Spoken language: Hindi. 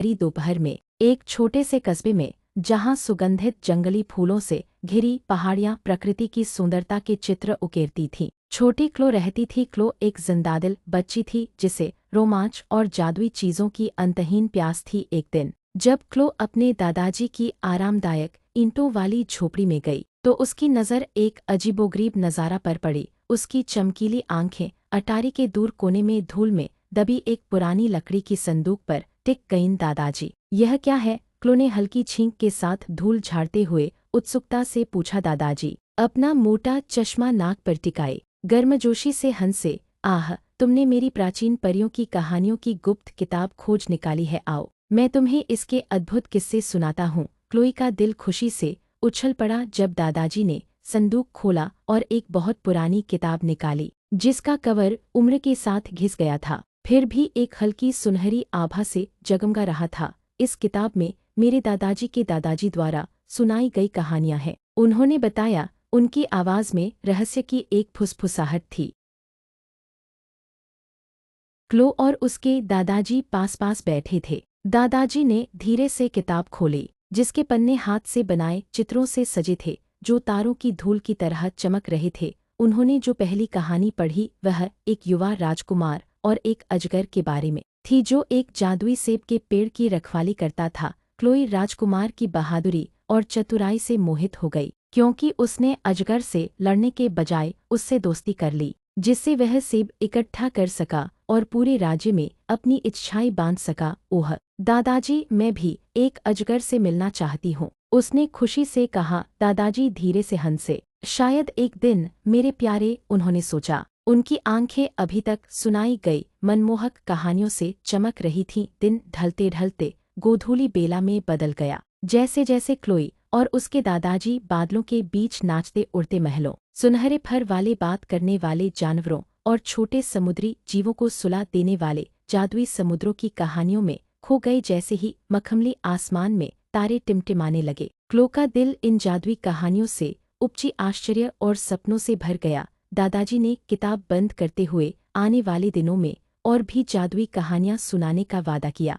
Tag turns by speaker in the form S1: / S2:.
S1: दोपहर में एक छोटे से कस्बे में, जहां सुगंधित जंगली फूलों से घिरी पहाड़ियां प्रकृति की सुंदरता के चित्र उकेरती थीं। छोटी क्लो रहती थी। क्लो एक जिंदादिल बच्ची थी जिसे रोमांच और जादुई चीजों की अंतहीन प्यास थी। एक दिन जब क्लो अपने दादाजी की आरामदायक ईंटों वाली झोपड़ी में गई तो उसकी नज़र एक अजीबोगरीब नज़ारा पर पड़ी। उसकी चमकीली आंखें अटारी के दूर कोने में धूल में दबी एक पुरानी लकड़ी की संदूक पर टिक गईं। दादाजी, यह क्या है? क्लो ने हल्की छींक के साथ धूल झाड़ते हुए उत्सुकता से पूछा। दादाजी अपना मोटा चश्मा नाक पर टिकाए गर्मजोशी से हंसे। आह, तुमने मेरी प्राचीन परियों की कहानियों की गुप्त किताब खोज निकाली है। आओ, मैं तुम्हें इसके अद्भुत किस्से सुनाता हूँ। क्लोई का दिल खुशी से उछल पड़ा जब दादाजी ने संदूक खोला और एक बहुत पुरानी किताब निकाली जिसका कवर उम्र के साथ घिस गया था, फिर भी एक हल्की सुनहरी आभा से जगमगा रहा था। इस किताब में मेरे दादाजी के दादाजी द्वारा सुनाई गई कहानियां हैं, उन्होंने बताया। उनकी आवाज में रहस्य की एक फुसफुसाहट थी। क्लो और उसके दादाजी पास पास बैठे थे। दादाजी ने धीरे से किताब खोली जिसके पन्ने हाथ से बनाए चित्रों से सजे थे जो तारों की धूल की तरह चमक रहे थे। उन्होंने जो पहली कहानी पढ़ी वह एक युवा राजकुमार और एक अजगर के बारे में थी जो एक जादुई सेब के पेड़ की रखवाली करता था। क्लोई राजकुमार की बहादुरी और चतुराई से मोहित हो गई क्योंकि उसने अजगर से लड़ने के बजाय उससे दोस्ती कर ली जिससे वह सेब इकट्ठा कर सका और पूरे राज्य में अपनी इच्छाएं बांध सका। ओह दादाजी, मैं भी एक अजगर से मिलना चाहती हूँ, उसने खुशी से कहा। दादाजी धीरे से हंसे। शायद एक दिन मेरे प्यारे, उन्होंने सोचा। उनकी आंखें अभी तक सुनाई गई मनमोहक कहानियों से चमक रही थीं। दिन ढलते ढलते गोधूली बेला में बदल गया। जैसे जैसे क्लोई और उसके दादाजी बादलों के बीच नाचते उड़ते महलों, सुनहरे फर वाले बात करने वाले जानवरों और छोटे समुद्री जीवों को सुला देने वाले जादुई समुद्रों की कहानियों में खो गए। जैसे ही मखमली आसमान में तारे टिमटिमाने लगे, क्लो का दिल इन जादुई कहानियों से उपजी आश्चर्य और सपनों से भर गया। दादाजी ने किताब बंद करते हुए आने वाले दिनों में और भी जादुई कहानियां सुनाने का वादा किया।